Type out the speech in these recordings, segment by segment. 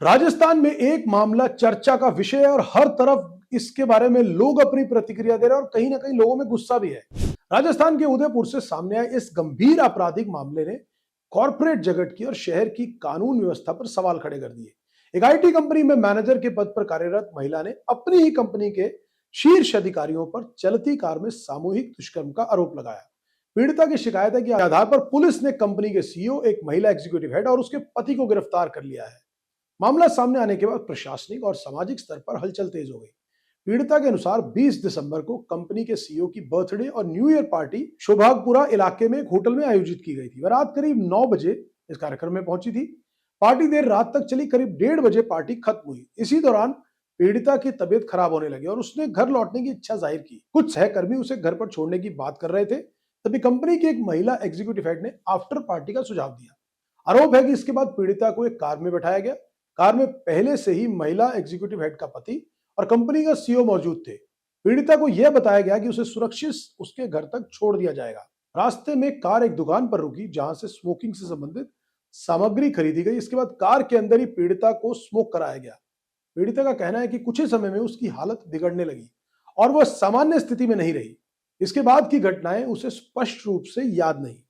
राजस्थान में एक मामला चर्चा का विषय है और हर तरफ इसके बारे में लोग अपनी प्रतिक्रिया दे रहे हैं और कहीं ना कहीं लोगों में गुस्सा भी है। राजस्थान के उदयपुर से सामने आए इस गंभीर आपराधिक मामले ने कॉरपोरेट जगत की और शहर की कानून व्यवस्था पर सवाल खड़े कर दिए। एक आईटी कंपनी में मैनेजर के पद पर कार्यरत महिला ने अपनी ही कंपनी के शीर्ष अधिकारियों पर चलती कार में सामूहिक दुष्कर्म का आरोप लगाया। पीड़िता की शिकायत है कि आधार पर पुलिस ने कंपनी के सीईओ, एक महिला एग्जीक्यूटिव हेड और उसके पति को गिरफ्तार कर लिया है। मामला सामने आने के बाद प्रशासनिक और सामाजिक स्तर पर हलचल तेज हो गई। पीड़िता के अनुसार 20 दिसंबर को कंपनी के सीईओ की बर्थडे और न्यू ईयर पार्टी शोभागपुरा इलाके में एक होटल में आयोजित की गई थी। वह रात करीब 9 बजे इस कार्यक्रम में पहुंची थी। पार्टी देर रात तक चली। करीब 1:30 बजे पार्टी खत्म हुई। इसी दौरान पीड़िता की तबीयत खराब होने लगी और उसने घर लौटने की इच्छा जाहिर की। कुछ सहकर्मी उसे घर पर छोड़ने की बात कर रहे थे, तभी कंपनी की एक महिला एग्जीक्यूटिव हेड ने आफ्टर पार्टी का सुझाव दिया। आरोप है कि इसके बाद पीड़िता को एक कार में बैठाया गया। कार में पहले से ही महिला एग्जीक्यूटिव हेड का पति और कंपनी का सीईओ मौजूद थे। पीड़िता को यह बताया गया कि उसे सुरक्षित उसके घर तक छोड़ दिया जाएगा। रास्ते में कार एक दुकान पर रुकी जहां से स्मोकिंग से संबंधित सामग्री खरीदी गई। इसके बाद कार के अंदर ही पीड़िता को स्मोक कराया गया। पीड़िता का कहना है कि कुछ ही समय में उसकी हालत बिगड़ने लगी और वह सामान्य स्थिति में नहीं रही। इसके बाद की घटनाएं उसे स्पष्ट रूप से याद नहीं।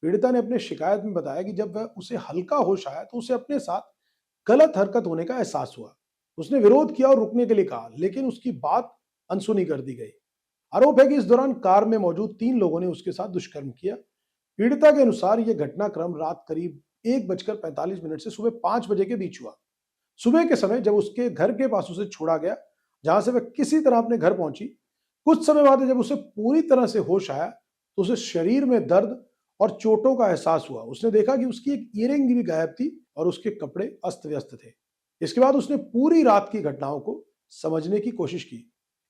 पीड़िता ने अपने शिकायत में बताया कि जब वह उसे हल्का होश आया तो उसे अपने साथ गलत हरकत होने का एहसास हुआ। उसने विरोध किया और रुकने के लिए कहा, लेकिन उसकी बात अनसुनी कर दी गई। आरोप है कि इस दौरान कार में मौजूद 3 लोगों ने उसके साथ दुष्कर्म किया। पीड़िता के अनुसार यह घटनाक्रम रात करीब 1:45 से सुबह 5 बजे के बीच हुआ। सुबह के समय जब उसके घर के पास उसे छोड़ा गया, जहां से वह किसी तरह अपने घर पहुंची, कुछ समय बाद जब उसे पूरी तरह से होश आया तो उसे शरीर में दर्द और चोटों का एहसास हुआ। उसने देखा कि उसकी एक ईयरिंग भी गायब थी और उसके कपड़े अस्त व्यस्त थे। इसके बाद उसने पूरी रात की घटनाओं को समझने की कोशिश की।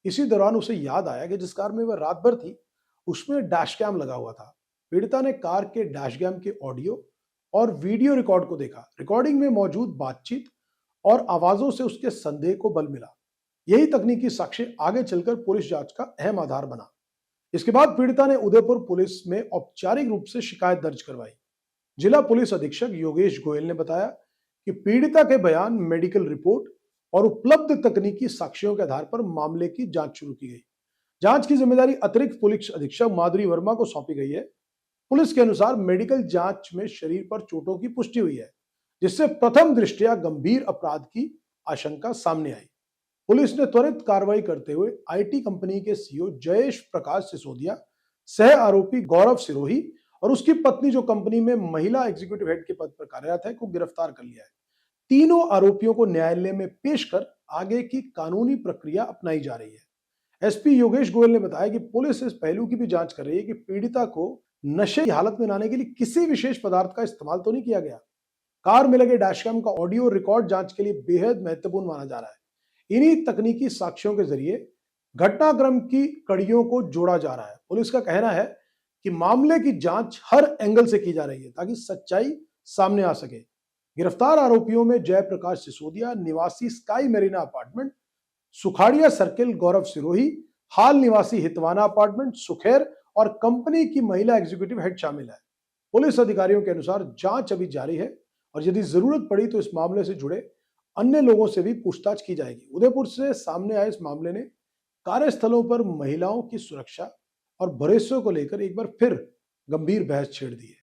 इसी दौरान उसे याद आया कि जिस कार में वह रात भर थी उसमें डैश कैम लगा हुआ था। पीड़िता ने कार के डैश कैम के ऑडियो और वीडियो रिकॉर्ड को देखा। रिकॉर्डिंग में मौजूद बातचीत और आवाजों से उसके संदेह को बल मिला। यही तकनीकी साक्ष्य आगे चलकर पुलिस जांच का अहम आधार बना। इसके बाद पीड़िता ने उदयपुर पुलिस में औपचारिक रूप से शिकायत दर्ज करवाई। जिला पुलिस अधीक्षक योगेश गोयल ने बताया कि पीड़िता के बयान, मेडिकल रिपोर्ट और उपलब्ध तकनीकी साक्ष्यों के आधार पर मामले की जांच शुरू की गई। जांच की जिम्मेदारी अतिरिक्त पुलिस अधीक्षक माधुरी वर्मा को सौंपी गई है। पुलिस के अनुसार मेडिकल जांच में शरीर पर चोटों की पुष्टि हुई है, जिससे प्रथम दृष्टया गंभीर अपराध की आशंका सामने आई। पुलिस ने त्वरित कार्रवाई करते हुए आईटी कंपनी के सीईओ जयेश प्रकाश सिसोदिया, सह आरोपी गौरव सिरोही और उसकी पत्नी, जो कंपनी में महिला एग्जीक्यूटिव हेड के पद पर कार्यरत है, को गिरफ्तार कर लिया है। तीनों आरोपियों को न्यायालय में पेश कर आगे की कानूनी प्रक्रिया अपनाई जा रही है। एसपी योगेश गोयल ने बताया कि पुलिस इस पहलू की भी जांच कर रही है कि पीड़िता को नशे की हालत में लाने के लिए किसी विशेष पदार्थ का इस्तेमाल तो नहीं किया गया। कार में लगे डैशकैम का ऑडियो रिकॉर्ड जांच के लिए बेहद महत्वपूर्ण माना जा रहा है। इन्हीं तकनीकी साक्ष्यों के जरिए घटनाक्रम की कड़ियों को जोड़ा जा रहा है। पुलिस का कहना है कि मामले की जांच हर एंगल से की जा रही है ताकि सच्चाई सामने आ सके। गिरफ्तार आरोपियों में जयप्रकाश सिसोदिया, निवासी Sky Marina apartment, Sukhadia circle Gaurav Sirohi, हाल निवासी हितवाना अपार्टमेंट सुखेर और कंपनी की महिला एग्जीक्यूटिव हेड शामिल है। पुलिस अधिकारियों के अनुसार जांच अभी जारी है और यदि जरूरत पड़ी तो इस मामले से जुड़े अन्य लोगों से भी पूछताछ की जाएगी। उदयपुर से सामने आए इस मामले ने कार्यस्थलों पर महिलाओं की सुरक्षा और भरोसे को लेकर एक बार फिर गंभीर बहस छेड़ दी है।